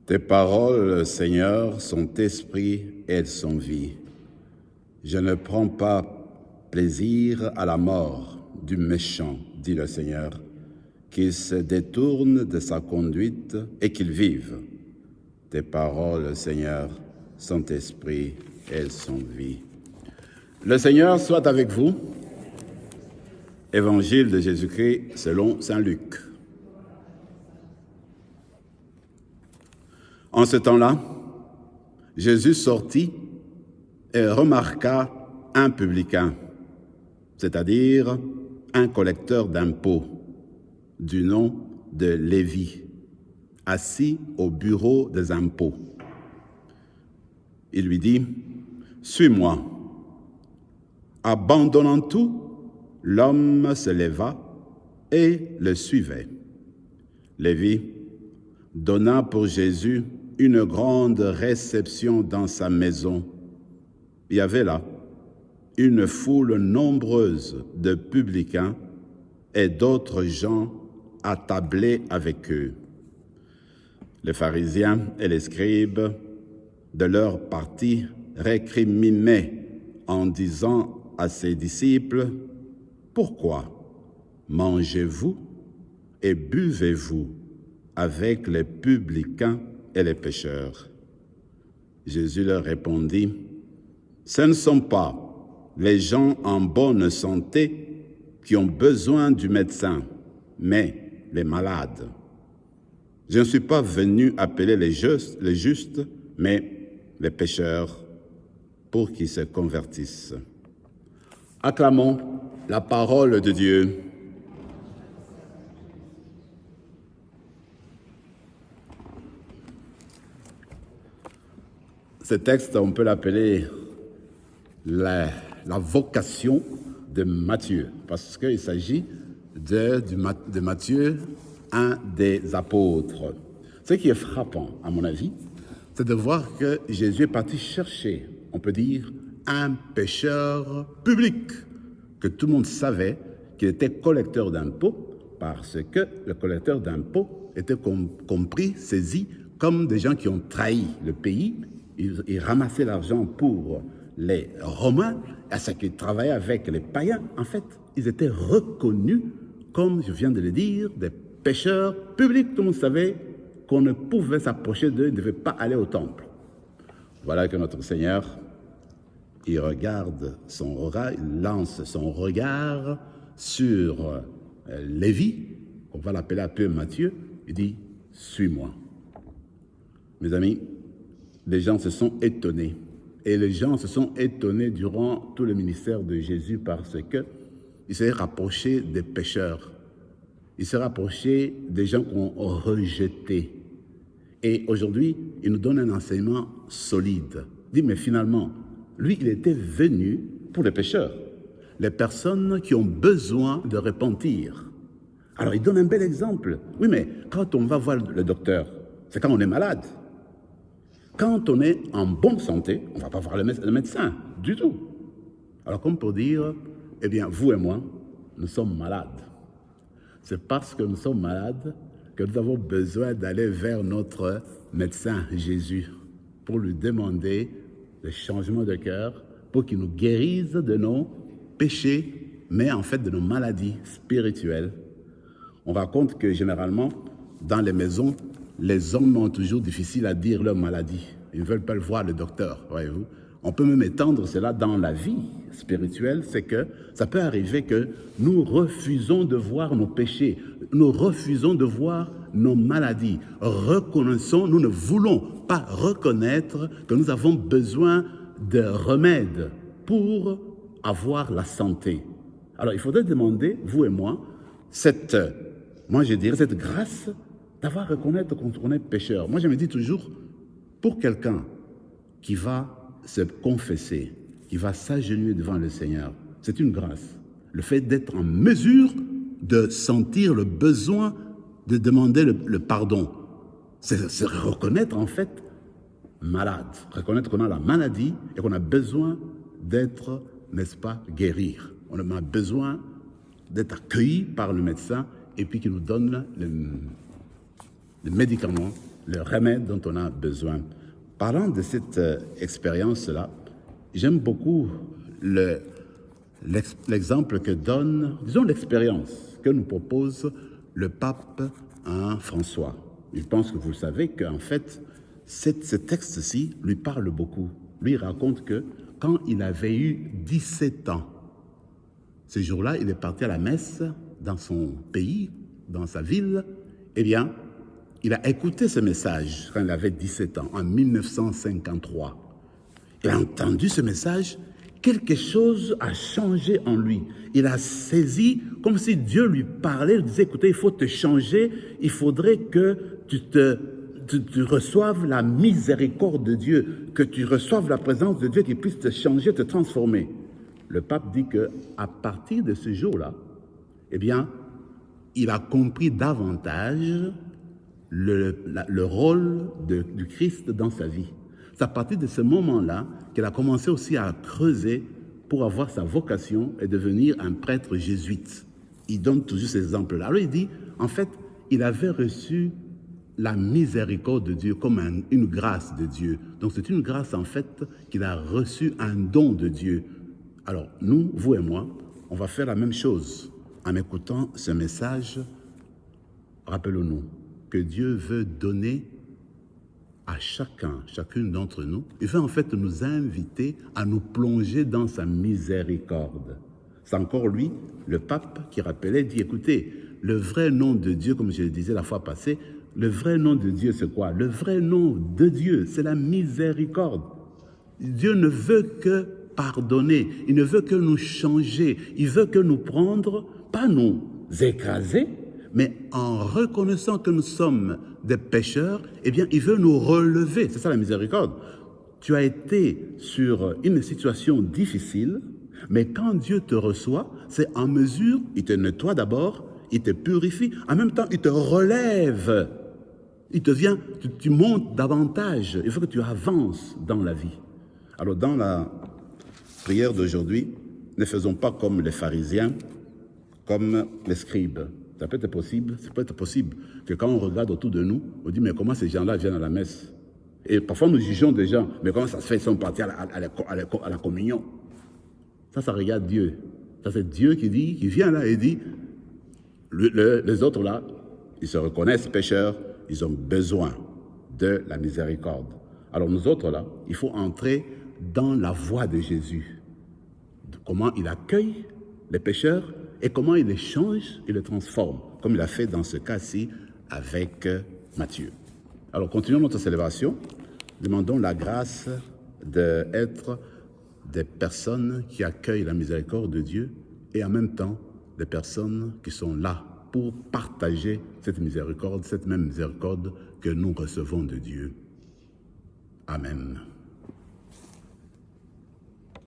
Tes paroles, Seigneur, sont esprit et elles sont vie. Je ne prends pas plaisir à la mort du méchant, dit le Seigneur, qu'il se détourne de sa conduite et qu'il vive. Tes paroles, Seigneur, sont esprit et elles sont vie. Le Seigneur soit avec vous. Évangile de Jésus-Christ selon saint Luc. En ce temps-là, Jésus sortit et remarqua un publicain, c'est-à-dire un collecteur d'impôts, du nom de Lévi, assis au bureau des impôts. Il lui dit, « Suis-moi. » Abandonnant tout, l'homme se leva et le suivait. Lévi donna pour Jésus une grande réception dans sa maison. Il y avait là une foule nombreuse de publicains et d'autres gens attablés avec eux. Les pharisiens et les scribes, de leur parti, récriminaient en disant à ses disciples, « Pourquoi mangez-vous et buvez-vous avec les publicains et les pécheurs? » Jésus leur répondit, « Ce ne sont pas les gens en bonne santé qui ont besoin du médecin, mais les malades. Je ne suis pas venu appeler les justes, mais les pécheurs, pour qu'ils se convertissent. » Acclamons la parole de Dieu. Ce texte, on peut l'appeler la vocation de Matthieu, parce qu'il s'agit de Matthieu, un des apôtres. Ce qui est frappant, à mon avis, c'est de voir que Jésus est parti chercher, on peut dire, un pécheur public, que tout le monde savait qu'il était collecteur d'impôts, parce que le collecteur d'impôts était compris, saisi comme des gens qui ont trahi le pays. Ils ramassaient l'argent pour les Romains, à ce qu'ils travaillaient avec les païens. En fait, ils étaient reconnus, comme je viens de le dire, des pécheurs publics. Tout le monde savait qu'on ne pouvait s'approcher d'eux, ils ne devaient pas aller au temple. Voilà que notre Seigneur, il regarde son regard, il lance son regard sur Lévi, on va l'appeler un peu Matthieu, il dit « Suis-moi ». Mes amis, les gens se sont étonnés. Et les gens se sont étonnés durant tout le ministère de Jésus parce qu'il s'est rapproché des pécheurs. Il s'est rapproché des gens qu'on a rejetés. Et aujourd'hui, il nous donne un enseignement solide. Il dit, mais finalement, lui, il était venu pour les pécheurs, les personnes qui ont besoin de repentir. Alors, il donne un bel exemple. Oui, mais quand on va voir le docteur, c'est quand on est malade. Quand on est en bonne santé, on ne va pas voir le médecin du tout. Alors, comme pour dire, eh bien, vous et moi, nous sommes malades. C'est parce que nous sommes malades que nous avons besoin d'aller vers notre médecin Jésus pour lui demander le changement de cœur, pour qu'il nous guérisse de nos péchés, mais en fait de nos maladies spirituelles. On raconte que généralement, dans les maisons, les hommes ont toujours difficile à dire leur maladie. Ils ne veulent pas le voir, le docteur, voyez-vous. On peut même étendre cela dans la vie spirituelle, c'est que ça peut arriver que nous refusons de voir nos péchés, nous refusons de voir nos maladies. Nous ne voulons pas reconnaître que nous avons besoin de remèdes pour avoir la santé. Alors, il faudrait demander, vous et moi, cette grâce d'avoir à reconnaître qu'on est pécheur. Moi, je me dis toujours, pour quelqu'un qui va se confesser, qui va s'agenouiller devant le Seigneur, c'est une grâce. Le fait d'être en mesure de sentir le besoin de demander le pardon, c'est reconnaître en fait malade, reconnaître qu'on a la maladie et qu'on a besoin d'être, n'est-ce pas, guérir. On a besoin d'être accueilli par le médecin et puis qu'il nous donne les médicaments le remède dont on a besoin. Parlant de cette expérience-là, j'aime beaucoup l'exemple que donne, disons l'expérience que nous propose le pape François. Je pense que vous savez qu'en fait, ce texte-ci lui parle beaucoup. Lui raconte que quand il avait eu 17 ans, ce jour-là, il est parti à la messe dans son pays, dans sa ville. Eh bien, il a écouté ce message quand il avait 17 ans, en 1953. Il a entendu ce message, quelque chose a changé en lui. Il a saisi, comme si Dieu lui parlait, il disait, écoutez, il faut te changer, il faudrait que tu reçoives la miséricorde de Dieu, que tu reçoives la présence de Dieu qui puisse te changer, te transformer. Le pape dit qu'à partir de ce jour-là, eh bien, il a compris davantage le rôle du Christ dans sa vie. C'est à partir de ce moment-là qu'il a commencé aussi à creuser pour avoir sa vocation et devenir un prêtre jésuite. Il donne toujours ces exemples-là. Alors il dit, en fait, il avait reçu la miséricorde de Dieu comme une grâce de Dieu. Donc c'est une grâce en fait qu'il a reçu, un don de Dieu. Alors nous, vous et moi, on va faire la même chose en écoutant ce message. Rappelons-nous que Dieu veut donner à chacune d'entre nous. Il veut en fait nous inviter à nous plonger dans sa miséricorde. C'est encore lui, le pape, qui rappelait, dit, écoutez, le vrai nom de Dieu, comme je le disais la fois passée, le vrai nom de Dieu, c'est quoi? Le vrai nom de Dieu, c'est la miséricorde. Dieu ne veut que pardonner, il ne veut que nous changer, il veut que nous prendre, pas nous écraser, mais en reconnaissant que nous sommes des pécheurs, eh bien, il veut nous relever. C'est ça la miséricorde. Tu as été sur une situation difficile, mais quand Dieu te reçoit, c'est en mesure, il te nettoie d'abord, il te purifie, en même temps, il te relève. Il te vient, tu montes davantage. Il faut que tu avances dans la vie. Alors, dans la prière d'aujourd'hui, ne faisons pas comme les pharisiens, comme les scribes. Ça peut être possible, que quand on regarde autour de nous, on dit, mais comment ces gens-là viennent à la messe? Et parfois nous jugeons des gens, mais comment ça se fait, ils sont partis à la communion? Ça regarde Dieu. Ça c'est Dieu qui vient là et dit, les autres là, ils se reconnaissent pécheurs, ils ont besoin de la miséricorde. Alors nous autres là, il faut entrer dans la voie de Jésus. Comment il accueille les pécheurs et comment il les change, il les transforme, comme il a fait dans ce cas-ci avec Matthieu. Alors continuons notre célébration, demandons la grâce d'être des personnes qui accueillent la miséricorde de Dieu et en même temps des personnes qui sont là pour partager cette miséricorde, cette même miséricorde que nous recevons de Dieu. Amen.